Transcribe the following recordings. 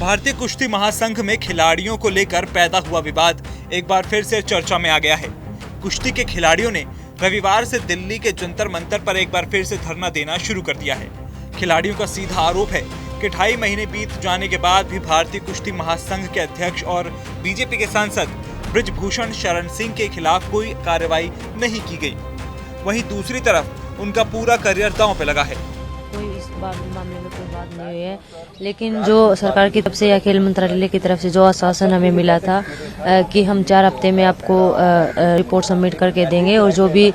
भारतीय कुश्ती महासंघ में खिलाड़ियों को लेकर पैदा हुआ विवाद एक बार फिर से चर्चा में आ गया है। कुश्ती के खिलाड़ियों ने रविवार से दिल्ली के जंतर मंतर पर एक बार फिर से धरना देना शुरू कर दिया है। खिलाड़ियों का सीधा आरोप है कि 2.5 महीने बीत जाने के बाद भी भारतीय कुश्ती महासंघ के अध्यक्ष और बीजेपी के सांसद बृजभूषण शरण सिंह के खिलाफ कोई कार्रवाई नहीं की गई। वहीं दूसरी तरफ उनका पूरा करियर दांव पे लगा है। कोई इस मामले में कोई बात नहीं हुई है, लेकिन जो सरकार की तरफ से या खेल मंत्रालय की तरफ से जो आश्वासन हमें मिला था कि हम 4 हफ्ते में आपको रिपोर्ट सबमिट करके देंगे और जो भी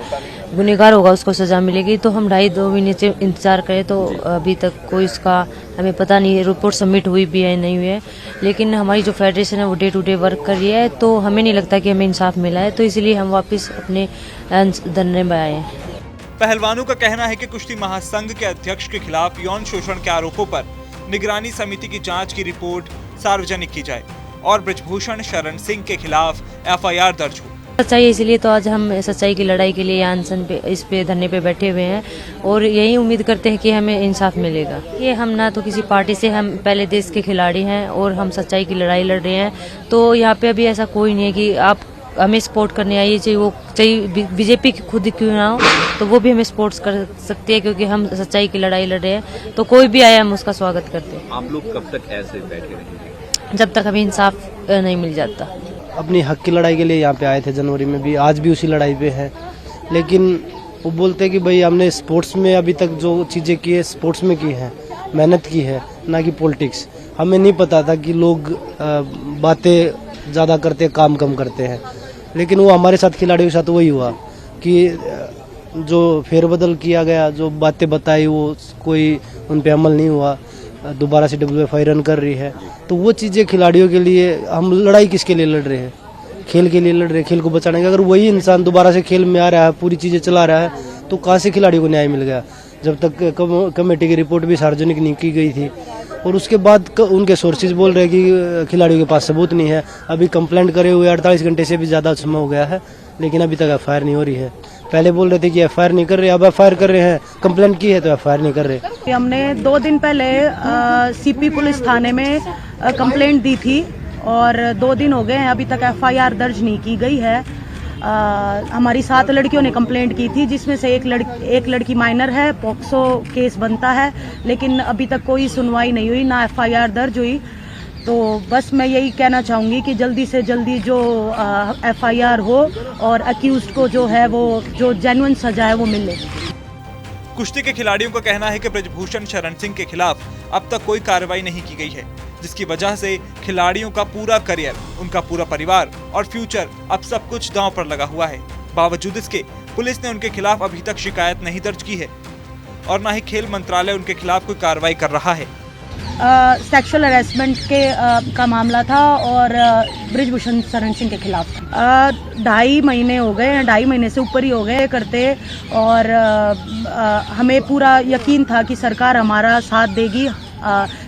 गुनहगार होगा उसको सजा मिलेगी, तो हम 2.5 महीने से इंतजार करें तो अभी तक कोई इसका हमें पता नहीं है रिपोर्ट सबमिट हुई भी है नहीं हुई है। लेकिन हमारी जो फेडरेशन है वो डे टू डे वर्क कर रही है, तो हमें नहीं लगता कि हमें इंसाफ मिला है, तो इसलिए हम वापस अपने धरने में आए हैं। पहलवानों का कहना है कि कुश्ती महासंघ के अध्यक्ष के खिलाफ यौन शोषण के आरोपों पर निगरानी समिति की जांच की रिपोर्ट सार्वजनिक की जाए और बृजभूषण शरण सिंह के खिलाफ FIR दर्ज हो। सच्चाई, इसलिए तो आज हम सच्चाई की लड़ाई के लिए अनशन पे इस पे धरने पे बैठे हुए हैं और यही उम्मीद करते हैं कि हमें इंसाफ मिलेगा। ये हम ना तो किसी पार्टी से, हम पहले देश के खिलाड़ी हैं और हम सच्चाई की लड़ाई लड़ रहे हैं, तो यहाँ पे अभी ऐसा कोई नहीं है कि आप हमें सपोर्ट करने आइए, चाहे बीजेपी की खुद क्यों ना हो, तो वो भी हमें सपोर्ट कर सकती है क्योंकि हम सच्चाई की लड़ाई लड़ रहे हैं। तो कोई भी आया हम उसका स्वागत करते हैं। आप लोग कब तक ऐसे बैठे रहेंगे? जब तक हमें इंसाफ नहीं मिल जाता। अपनी हक की लड़ाई के लिए यहाँ पे आए थे जनवरी में भी, आज भी उसी लड़ाई पे हैं। लेकिन वो बोलते हैं कि भाई हमने स्पोर्ट्स में अभी तक जो चीज़ें की है स्पोर्ट्स में की है, मेहनत की है, ना कि पॉलिटिक्स। हमें नहीं पता था कि लोग बातें ज़्यादा करते काम कम करते हैं, लेकिन वो हमारे साथ खिलाड़ियों के साथ वही हुआ कि जो फेरबदल किया गया, जो बातें बताई वो कोई उन पे अमल नहीं हुआ। दोबारा से WFI रन कर रही है, तो वो चीज़ें खिलाड़ियों के लिए, हम लड़ाई किसके लिए लड़ रहे हैं? खेल के लिए लड़ रहे हैं, खेल को बचाने का। अगर वही इंसान दोबारा से खेल में आ रहा है, पूरी चीज़ें चला रहा है, तो कहाँ से खिलाड़ियों को न्याय मिल गया? जब तक कमेटी की रिपोर्ट भी सार्वजनिक नहीं की गई थी और उसके बाद उनके सोर्सेज बोल रहे हैं कि खिलाड़ियों के पास सबूत नहीं है। अभी कंप्लेंट करे हुए 48 घंटे से भी ज़्यादा समय हो गया है, लेकिन अभी तक FIR नहीं हो रही है। पहले बोल रहे थे कि FIR नहीं कर रहे, अब FIR कर रहे हैं। कंप्लेंट की है तो FIR नहीं कर रहे। हमने 2 दिन पहले CP पुलिस थाने में कंप्लेंट दी थी और 2 दिन हो गए हैं, अभी तक FIR दर्ज नहीं की गई है। हमारी 7 लड़कियों ने कंप्लेंट की थी, जिसमें से एक लड़की माइनर है, पॉक्सो केस बनता है, लेकिन अभी तक कोई सुनवाई नहीं हुई, ना FIR दर्ज हुई। तो बस मैं यही कहना चाहूँगी कि जल्दी से जल्दी जो FIR हो और अक्यूज्ड को जो है वो जो जेन्युइन सजा है वो मिले। कुश्ती के खिलाड़ियों का कहना है कि बृजभूषण शरण सिंह के खिलाफ अब तक कोई कार्रवाई नहीं की गई है, जिसकी वजह से खिलाड़ियों का पूरा करियर, उनका पूरा परिवार और फ्यूचर अब सब कुछ दांव पर लगा हुआ है। बावजूद इसके पुलिस ने उनके खिलाफ अभी तक शिकायत नहीं दर्ज की है और न ही खेल मंत्रालय उनके खिलाफ कोई कार्रवाई कर रहा है। सेक्सुअल हरेसमेंट का मामला था और बृजभूषण शरण सिंह के खिलाफ 2.5 महीने हो गए हैं, 2.5 महीने से ऊपर ही हो गए करते, और हमें पूरा यकीन था कि सरकार हमारा साथ देगी।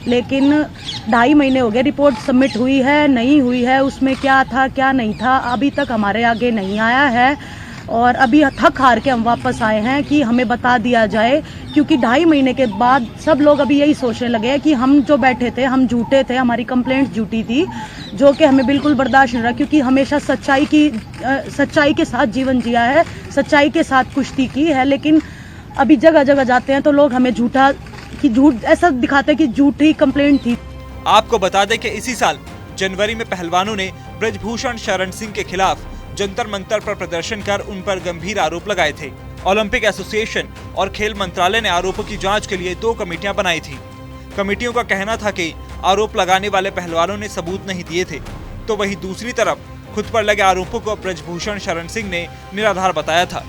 लेकिन 2.5 महीने हो गए, रिपोर्ट सबमिट हुई है नहीं हुई है, उसमें क्या था क्या नहीं था अभी तक हमारे आगे नहीं आया है। और अभी थक हार के हम वापस आए हैं कि हमें बता दिया जाए, क्योंकि 2.5 महीने के बाद सब लोग अभी यही सोचने लगे हैं कि हम जो बैठे थे हम झूठे थे, हमारी कंप्लेंट्स झूठी थी, जो कि हमें बिल्कुल बर्दाश्त नहीं रहा, क्योंकि हमेशा सच्चाई के साथ जीवन जिया है, सच्चाई के साथ कुश्ती की है। लेकिन अभी जगह जगह जाते हैं तो लोग हमें झूठ ऐसा दिखाते हैं कि झूठी कंप्लेंट थी। आपको बता दें कि इसी साल जनवरी में पहलवानों ने बृजभूषण शरण सिंह के खिलाफ जंतर मंतर पर प्रदर्शन कर उन पर गंभीर आरोप लगाए थे। ओलंपिक एसोसिएशन और खेल मंत्रालय ने आरोपों की जांच के लिए 2 कमेटियां बनाई थी। कमेटियों का कहना था कि आरोप लगाने वाले पहलवानों ने सबूत नहीं दिए थे, तो वहीं दूसरी तरफ खुद पर लगे आरोपों को बृजभूषण शरण सिंह ने निराधार बताया था।